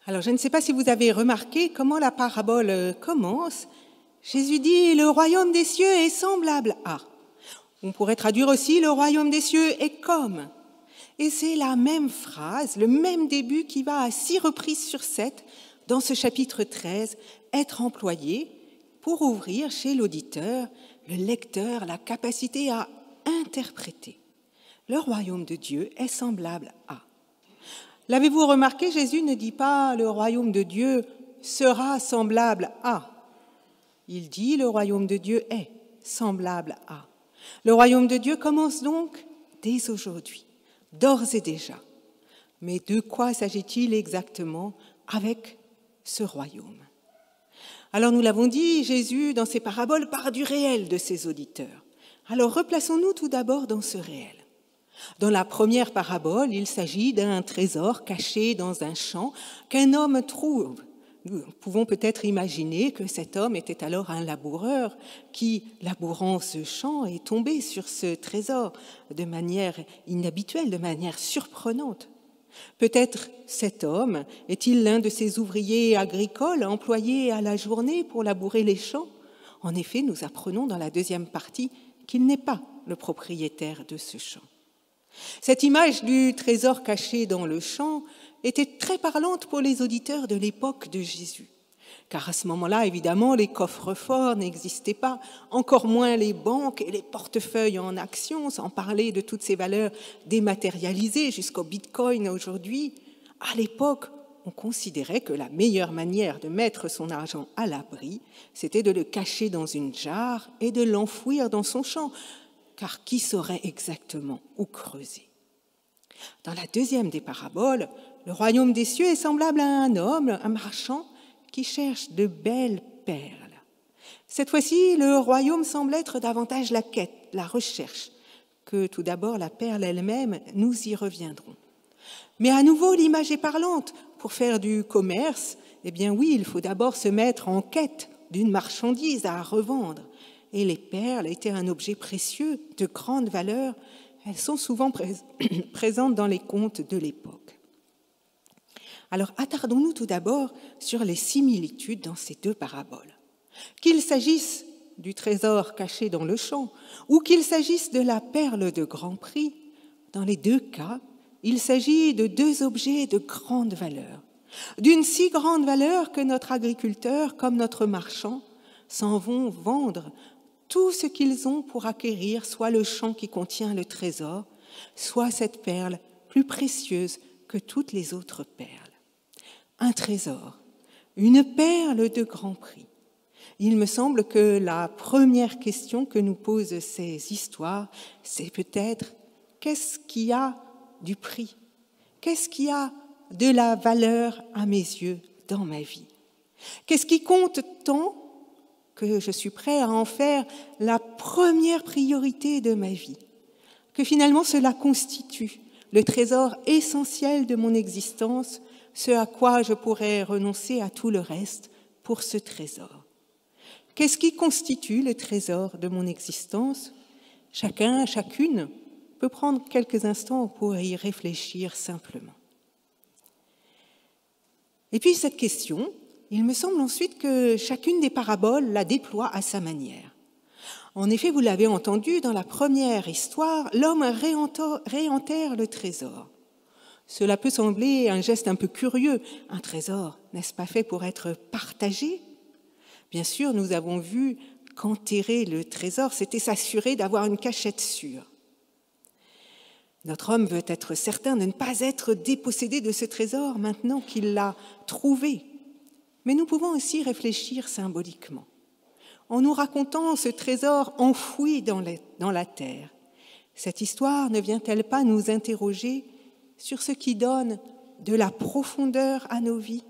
Alors, je ne sais pas si vous avez remarqué comment la parabole commence. Jésus dit « Le royaume des cieux est semblable à ». On pourrait traduire aussi « Le royaume des cieux est comme ». Et c'est la même phrase, le même début qui va à 6 reprises sur 7 dans ce chapitre 13 être employé pour ouvrir chez l'auditeur, le lecteur, la capacité à interpréter. Le royaume de Dieu est semblable à. L'avez-vous remarqué, Jésus ne dit pas « le royaume de Dieu sera semblable à ». Il dit « le royaume de Dieu est semblable à ». Le royaume de Dieu commence donc dès aujourd'hui, d'ores et déjà. Mais de quoi s'agit-il exactement avec ce royaume? Alors nous l'avons dit, Jésus, dans ses paraboles, part du réel de ses auditeurs. Alors replaçons-nous tout d'abord dans ce réel. Dans la première parabole, il s'agit d'un trésor caché dans un champ qu'un homme trouve. Nous pouvons peut-être imaginer que cet homme était alors un laboureur qui, labourant ce champ, est tombé sur ce trésor de manière inhabituelle, de manière surprenante. Peut-être cet homme est-il l'un de ces ouvriers agricoles employés à la journée pour labourer les champs? En effet, nous apprenons dans la deuxième partie qu'il n'est pas le propriétaire de ce champ. Cette image du trésor caché dans le champ était très parlante pour les auditeurs de l'époque de Jésus. Car à ce moment-là, évidemment, les coffres-forts n'existaient pas, encore moins les banques et les portefeuilles en actions, sans parler de toutes ces valeurs dématérialisées jusqu'au bitcoin aujourd'hui. À l'époque, on considérait que la meilleure manière de mettre son argent à l'abri, c'était de le cacher dans une jarre et de l'enfouir dans son champ, car qui saurait exactement où creuser? Dans la deuxième des paraboles, le royaume des cieux est semblable à un homme, un marchand, qui cherche de belles perles. Cette fois-ci, le royaume semble être davantage la quête, la recherche, que tout d'abord la perle elle-même, nous y reviendrons. Mais à nouveau, l'image est parlante. Pour faire du commerce, eh bien oui, il faut d'abord se mettre en quête d'une marchandise à revendre. Et les perles étaient un objet précieux, de grande valeur. Elles sont souvent présentes dans les contes de l'époque. Alors, attardons-nous tout d'abord sur les similitudes dans ces deux paraboles. Qu'il s'agisse du trésor caché dans le champ ou qu'il s'agisse de la perle de grand prix, dans les deux cas, il s'agit de deux objets de grande valeur. D'une si grande valeur que notre agriculteur comme notre marchand s'en vont vendre tout ce qu'ils ont pour acquérir soit le champ qui contient le trésor, soit cette perle plus précieuse que toutes les autres perles. Un trésor, une perle de grand prix. Il me semble que la première question que nous posent ces histoires, c'est peut-être qu'est-ce qui a du prix? Qu'est-ce qui a de la valeur à mes yeux dans ma vie? Qu'est-ce qui compte tant que je suis prêt à en faire la première priorité de ma vie? Que finalement cela constitue le trésor essentiel de mon existence, ce à quoi je pourrais renoncer à tout le reste pour ce trésor. Qu'est-ce qui constitue le trésor de mon existence? Chacun, chacune peut prendre quelques instants pour y réfléchir simplement. Et puis cette question, il me semble ensuite que chacune des paraboles la déploie à sa manière. En effet, vous l'avez entendu, dans la première histoire, l'homme réenterre le trésor. Cela peut sembler un geste un peu curieux. Un trésor, n'est-ce pas fait pour être partagé? Bien sûr, nous avons vu qu'enterrer le trésor, c'était s'assurer d'avoir une cachette sûre. Notre homme veut être certain de ne pas être dépossédé de ce trésor maintenant qu'il l'a trouvé. Mais nous pouvons aussi réfléchir symboliquement, en nous racontant ce trésor enfoui dans la terre. Cette histoire ne vient-elle pas nous interroger sur ce qui donne de la profondeur à nos vies?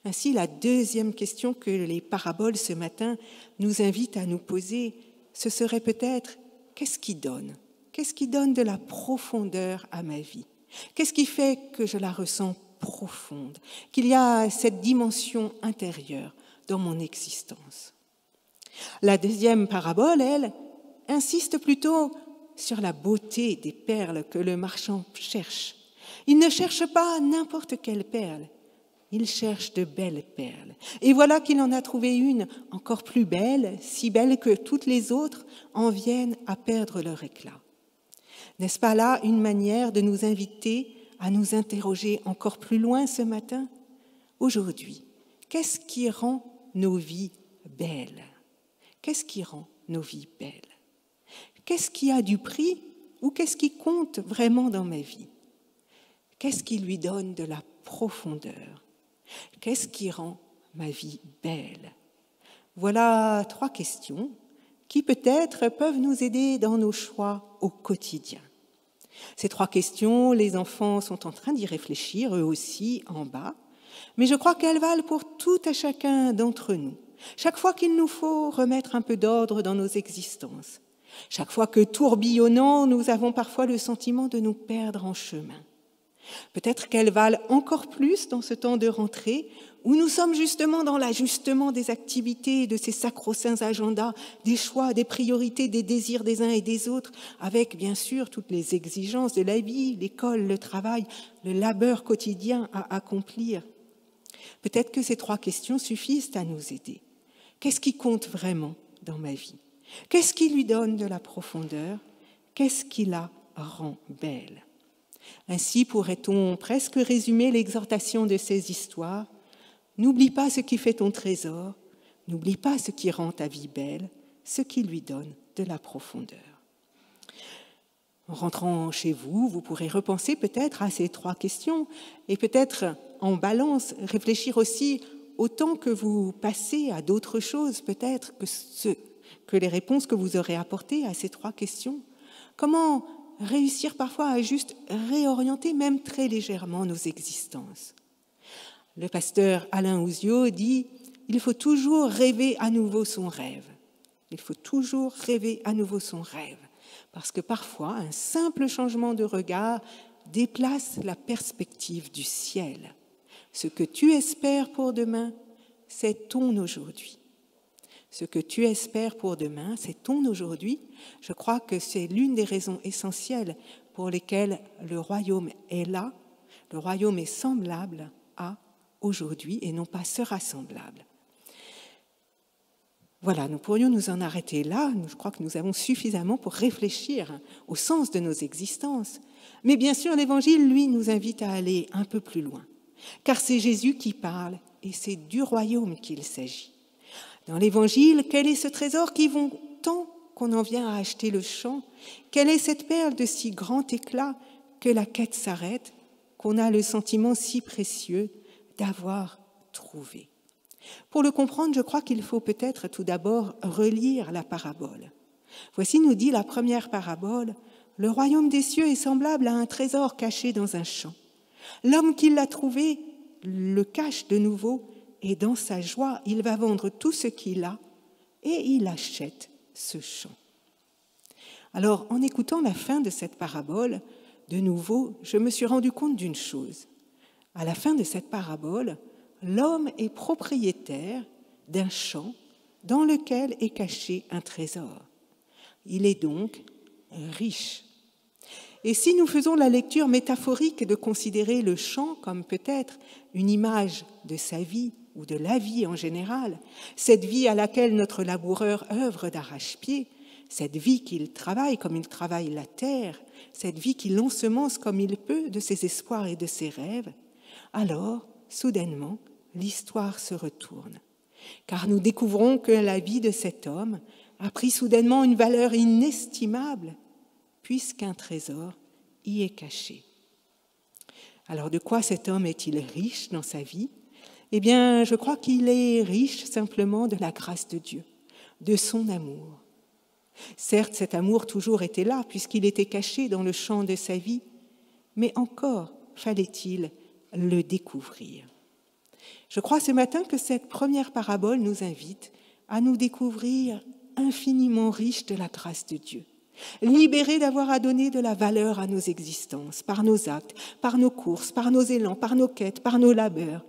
Ainsi, la deuxième question que les paraboles ce matin nous invitent à nous poser, ce serait peut-être « qu'est-ce qui donne ? Qu'est-ce qui donne de la profondeur à ma vie? Qu'est-ce qui fait que je la ressens profonde, qu'il y a cette dimension intérieure dans mon existence? » La deuxième parabole, elle, insiste plutôt sur la beauté des perles que le marchand cherche. Il ne cherche pas n'importe quelle perle, Il cherche de belles perles. Et voilà qu'il en a trouvé une encore plus belle, si belle que toutes les autres en viennent à perdre leur éclat. N'est-ce pas là une manière de nous inviter à nous interroger encore plus loin ce matin? Aujourd'hui, qu'est-ce qui rend nos vies belles? Qu'est-ce qui rend nos vies belles? Qu'est-ce qui a du prix ou qu'est-ce qui compte vraiment dans ma vie? Qu'est-ce qui lui donne de la profondeur? Qu'est-ce qui rend ma vie belle? Voilà 3 questions qui peut-être peuvent nous aider dans nos choix au quotidien. Ces 3 questions, les enfants sont en train d'y réfléchir, eux aussi, en bas, mais je crois qu'elles valent pour tout à chacun d'entre nous. Chaque fois qu'il nous faut remettre un peu d'ordre dans nos existences, chaque fois que tourbillonnant, nous avons parfois le sentiment de nous perdre en chemin. Peut-être qu'elles valent encore plus dans ce temps de rentrée où nous sommes justement dans l'ajustement des activités, de ces sacro-saints agendas, des choix, des priorités, des désirs des uns et des autres, avec bien sûr toutes les exigences de la vie, l'école, le travail, le labeur quotidien à accomplir. Peut-être que ces 3 questions suffisent à nous aider. Qu'est-ce qui compte vraiment dans ma vie? Qu'est-ce qui lui donne de la profondeur? Qu'est-ce qui la rend belle? Ainsi pourrait-on presque résumer l'exhortation de ces histoires. N'oublie pas ce qui fait ton trésor, n'oublie pas ce qui rend ta vie belle, ce qui lui donne de la profondeur. En rentrant chez vous, vous pourrez repenser peut-être à ces 3 questions et peut-être en balance réfléchir aussi au temps que vous passez à d'autres choses peut-être que les réponses que vous aurez apportées à ces 3 questions. Comment réussir parfois à juste réorienter même très légèrement nos existences. Le pasteur Alain Ouzio dit « Il faut toujours rêver à nouveau son rêve ». Il faut toujours rêver à nouveau son rêve, parce que parfois un simple changement de regard déplace la perspective du ciel. Ce que tu espères pour demain, c'est ton aujourd'hui. Ce que tu espères pour demain, c'est ton aujourd'hui. Je crois que c'est l'une des raisons essentielles pour lesquelles le royaume est là, le royaume est semblable à aujourd'hui et non pas sera semblable. Voilà, nous pourrions nous en arrêter là. Je crois que nous avons suffisamment pour réfléchir au sens de nos existences. Mais bien sûr, l'Évangile, lui, nous invite à aller un peu plus loin. Car c'est Jésus qui parle et c'est du royaume qu'il s'agit. Dans l'Évangile, quel est ce trésor qui vaut tant qu'on en vient à acheter le champ? Quelle est cette perle de si grand éclat que la quête s'arrête, qu'on a le sentiment si précieux d'avoir trouvé? Pour le comprendre, je crois qu'il faut peut-être tout d'abord relire la parabole. Voici, nous dit la première parabole, « Le royaume des cieux est semblable à un trésor caché dans un champ. L'homme qui l'a trouvé le cache de nouveau, et dans sa joie, il va vendre tout ce qu'il a et il achète ce champ. » Alors, en écoutant la fin de cette parabole, de nouveau, je me suis rendu compte d'une chose. À la fin de cette parabole, l'homme est propriétaire d'un champ dans lequel est caché un trésor. Il est donc riche. Et si nous faisons la lecture métaphorique de considérer le champ comme peut-être une image de sa vie, ou de la vie en général, cette vie à laquelle notre laboureur œuvre d'arrache-pied, cette vie qu'il travaille comme il travaille la terre, cette vie qu'il ensemence comme il peut de ses espoirs et de ses rêves, alors, soudainement, l'histoire se retourne. Car nous découvrons que la vie de cet homme a pris soudainement une valeur inestimable, puisqu'un trésor y est caché. Alors, de quoi cet homme est-il riche dans sa vie ? Eh bien, je crois qu'il est riche simplement de la grâce de Dieu, de son amour. Certes, cet amour toujours était là, puisqu'il était caché dans le champ de sa vie, mais encore fallait-il le découvrir. Je crois ce matin que cette première parabole nous invite à nous découvrir infiniment riches de la grâce de Dieu, libérés d'avoir à donner de la valeur à nos existences, par nos actes, par nos courses, par nos élans, par nos quêtes, par nos labeurs,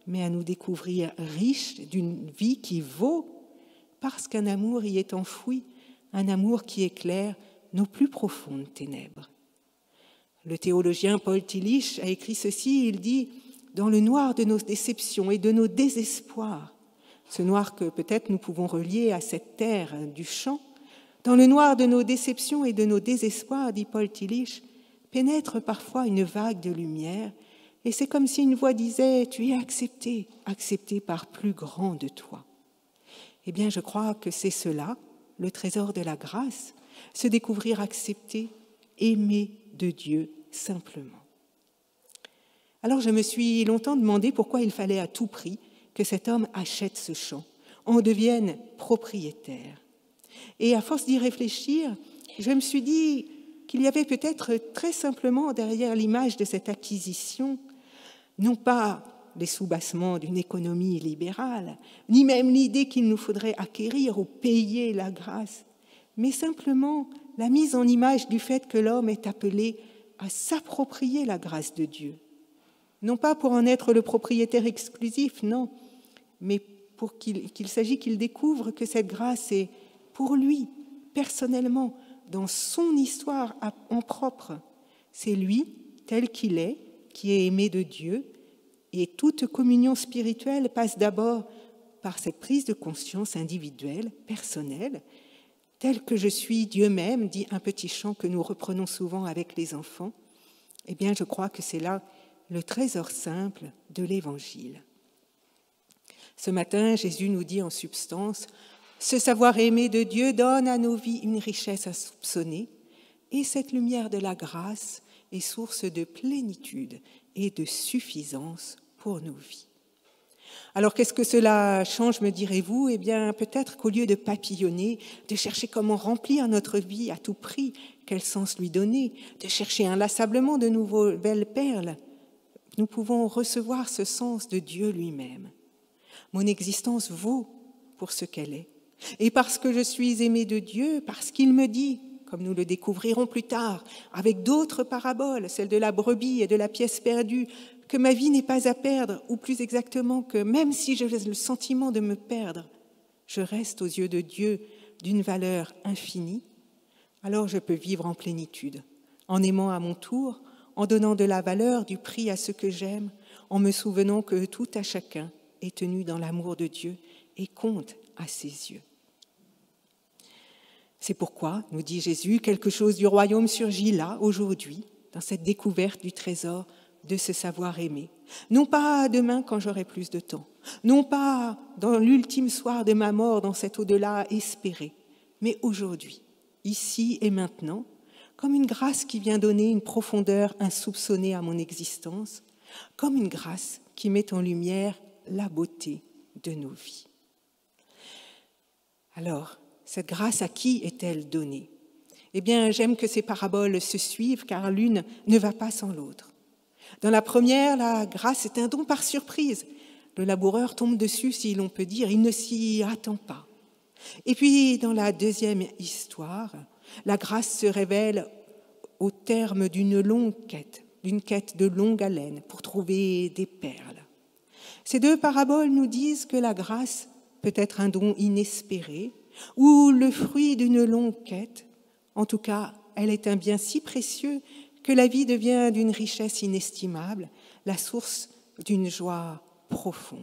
mais à nous découvrir riches d'une vie qui vaut, parce qu'un amour y est enfoui, un amour qui éclaire nos plus profondes ténèbres. Le théologien Paul Tillich a écrit ceci, il dit « dans le noir de nos déceptions et de nos désespoirs, ce noir que peut-être nous pouvons relier à cette terre du chant, dans le noir de nos déceptions et de nos désespoirs, dit Paul Tillich, pénètre parfois une vague de lumière, et c'est comme si une voix disait « Tu es accepté, accepté par plus grand de toi ». Eh bien, je crois que c'est cela, le trésor de la grâce, se découvrir accepté, aimé de Dieu simplement. Alors je me suis longtemps demandé pourquoi il fallait à tout prix que cet homme achète ce champ, en devienne propriétaire. Et à force d'y réfléchir, je me suis dit qu'il y avait peut-être très simplement derrière l'image de cette acquisition, non pas les soubassements d'une économie libérale, ni même l'idée qu'il nous faudrait acquérir ou payer la grâce, mais simplement la mise en image du fait que l'homme est appelé à s'approprier la grâce de Dieu. Non pas pour en être le propriétaire exclusif, non, mais pour qu'il s'agit qu'il découvre que cette grâce est pour lui, personnellement, dans son histoire en propre. C'est lui, tel qu'il est, qui est aimé de Dieu, et toute communion spirituelle passe d'abord par cette prise de conscience individuelle, personnelle, tel que je suis Dieu même, dit un petit chant que nous reprenons souvent avec les enfants. Eh bien, je crois que c'est là le trésor simple de l'Évangile. Ce matin, Jésus nous dit en substance, ce savoir aimé de Dieu donne à nos vies une richesse insoupçonnée, et cette lumière de la grâce est source de plénitude et de suffisance pour nos vies. Alors qu'est-ce que cela change, me direz-vous ? Eh bien, peut-être qu'au lieu de papillonner, de chercher comment remplir notre vie à tout prix, quel sens lui donner, de chercher inlassablement de nouvelles perles, nous pouvons recevoir ce sens de Dieu lui-même. Mon existence vaut pour ce qu'elle est. Et parce que je suis aimé de Dieu, parce qu'il me dit, comme nous le découvrirons plus tard, avec d'autres paraboles, celle de la brebis et de la pièce perdue, que ma vie n'est pas à perdre, ou plus exactement que même si j'ai le sentiment de me perdre, je reste aux yeux de Dieu d'une valeur infinie, alors je peux vivre en plénitude, en aimant à mon tour, en donnant de la valeur, du prix à ce que j'aime, en me souvenant que tout à chacun est tenu dans l'amour de Dieu et compte à ses yeux. C'est pourquoi, nous dit Jésus, quelque chose du royaume surgit là, aujourd'hui, dans cette découverte du trésor de ce savoir aimer. Non pas demain quand j'aurai plus de temps, non pas dans l'ultime soir de ma mort, dans cet au-delà espéré, mais aujourd'hui, ici et maintenant, comme une grâce qui vient donner une profondeur insoupçonnée à mon existence, comme une grâce qui met en lumière la beauté de nos vies. Alors, cette grâce à qui est-elle donnée ? Eh bien, j'aime que ces paraboles se suivent car l'une ne va pas sans l'autre. Dans la première, la grâce est un don par surprise. Le laboureur tombe dessus, si l'on peut dire, il ne s'y attend pas. Et puis, dans la deuxième histoire, la grâce se révèle au terme d'une quête de longue haleine pour trouver des perles. Ces deux paraboles nous disent que la grâce peut être un don inespéré ou le fruit d'une longue quête. En tout cas, elle est un bien si précieux que la vie devient d'une richesse inestimable, la source d'une joie profonde.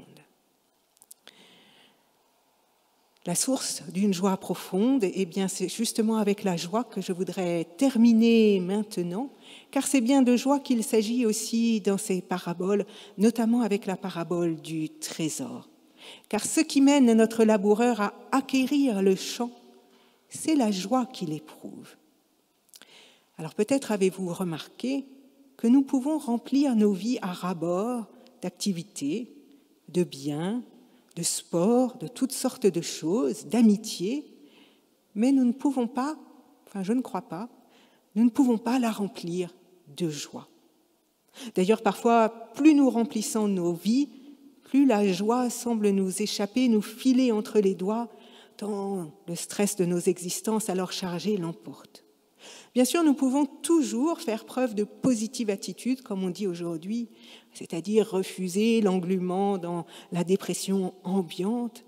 La source d'une joie profonde, eh bien, c'est justement avec la joie que je voudrais terminer maintenant, car c'est bien de joie qu'il s'agit aussi dans ces paraboles, notamment avec la parabole du trésor. Car ce qui mène notre laboureur à acquérir le champ, c'est la joie qu'il éprouve. Alors peut-être avez-vous remarqué que nous pouvons remplir nos vies à ras-bord d'activités, de biens, de sport, de toutes sortes de choses, d'amitié, mais nous ne pouvons pas, je ne crois pas, nous ne pouvons pas la remplir de joie. D'ailleurs, parfois, plus nous remplissons nos vies, plus la joie semble nous échapper, nous filer entre les doigts, tant le stress de nos existences alors chargées l'emporte. Bien sûr, nous pouvons toujours faire preuve de positive attitude, comme on dit aujourd'hui, c'est-à-dire refuser l'englument dans la dépression ambiante,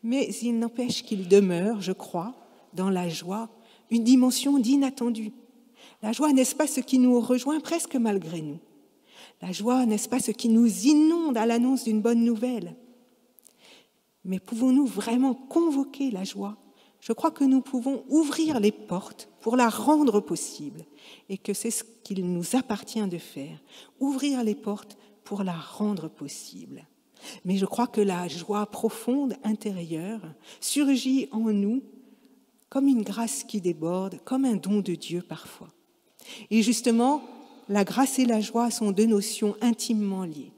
mais il n'empêche qu'il demeure, je crois, dans la joie, une dimension d'inattendu. La joie, n'est-ce pas ce qui nous rejoint presque malgré nous ? La joie, n'est-ce pas ce qui nous inonde à l'annonce d'une bonne nouvelle? Mais pouvons-nous vraiment convoquer la joie? Je crois que nous pouvons ouvrir les portes pour la rendre possible et que c'est ce qu'il nous appartient de faire, ouvrir les portes pour la rendre possible. Mais je crois que la joie profonde intérieure surgit en nous comme une grâce qui déborde, comme un don de Dieu parfois. Et justement, la grâce et la joie sont deux notions intimement liées.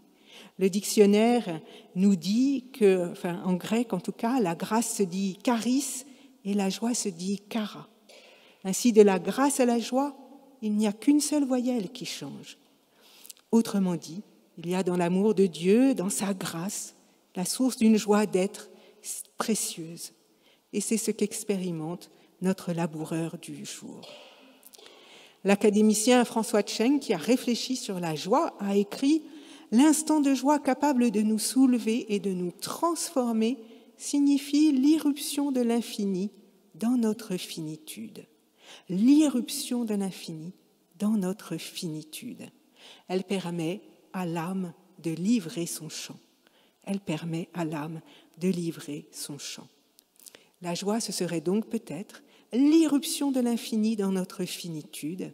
Le dictionnaire nous dit que, en grec en tout cas, la grâce se dit charis et la joie se dit chara. Ainsi, de la grâce à la joie, il n'y a qu'une seule voyelle qui change. Autrement dit, il y a dans l'amour de Dieu, dans sa grâce, la source d'une joie d'être précieuse. Et c'est ce qu'expérimente notre laboureur du jour. L'académicien François Tcheng, qui a réfléchi sur la joie, a écrit « L'instant de joie capable de nous soulever et de nous transformer signifie l'irruption de l'infini dans notre finitude. » L'irruption de l'infini dans notre finitude. Elle permet à l'âme de livrer son chant. Elle permet à l'âme de livrer son chant. La joie, ce serait donc peut-être l'irruption de l'infini dans notre finitude.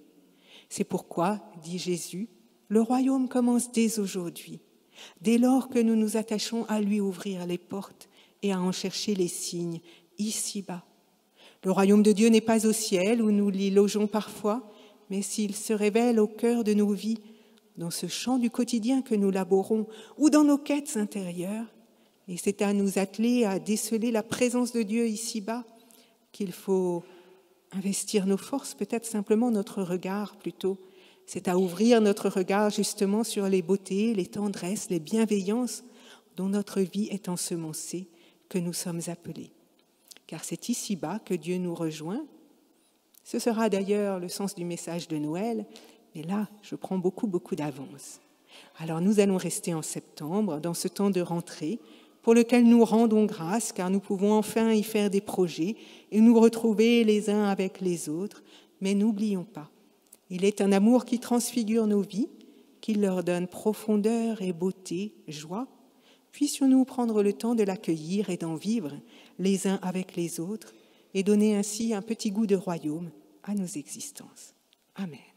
C'est pourquoi, dit Jésus, le royaume commence dès aujourd'hui, dès lors que nous nous attachons à lui ouvrir les portes et à en chercher les signes ici-bas. Le royaume de Dieu n'est pas au ciel où nous l'y logeons parfois, mais s'il se révèle au cœur de nos vies, dans ce champ du quotidien que nous labourons ou dans nos quêtes intérieures. Et c'est à nous atteler à déceler la présence de Dieu ici-bas qu'il faut investir nos forces, peut-être simplement notre regard plutôt. C'est à ouvrir notre regard justement sur les beautés, les tendresses, les bienveillances dont notre vie est ensemencée que nous sommes appelés. Car c'est ici-bas que Dieu nous rejoint. Ce sera d'ailleurs le sens du message de Noël, mais là, je prends beaucoup d'avance. Alors nous allons rester en septembre, dans ce temps de rentrée, pour lequel nous rendons grâce, car nous pouvons enfin y faire des projets et nous retrouver les uns avec les autres. Mais n'oublions pas, il est un amour qui transfigure nos vies, qui leur donne profondeur et beauté, joie. Puissions-nous prendre le temps de l'accueillir et d'en vivre les uns avec les autres et donner ainsi un petit goût de royaume à nos existences. Amen.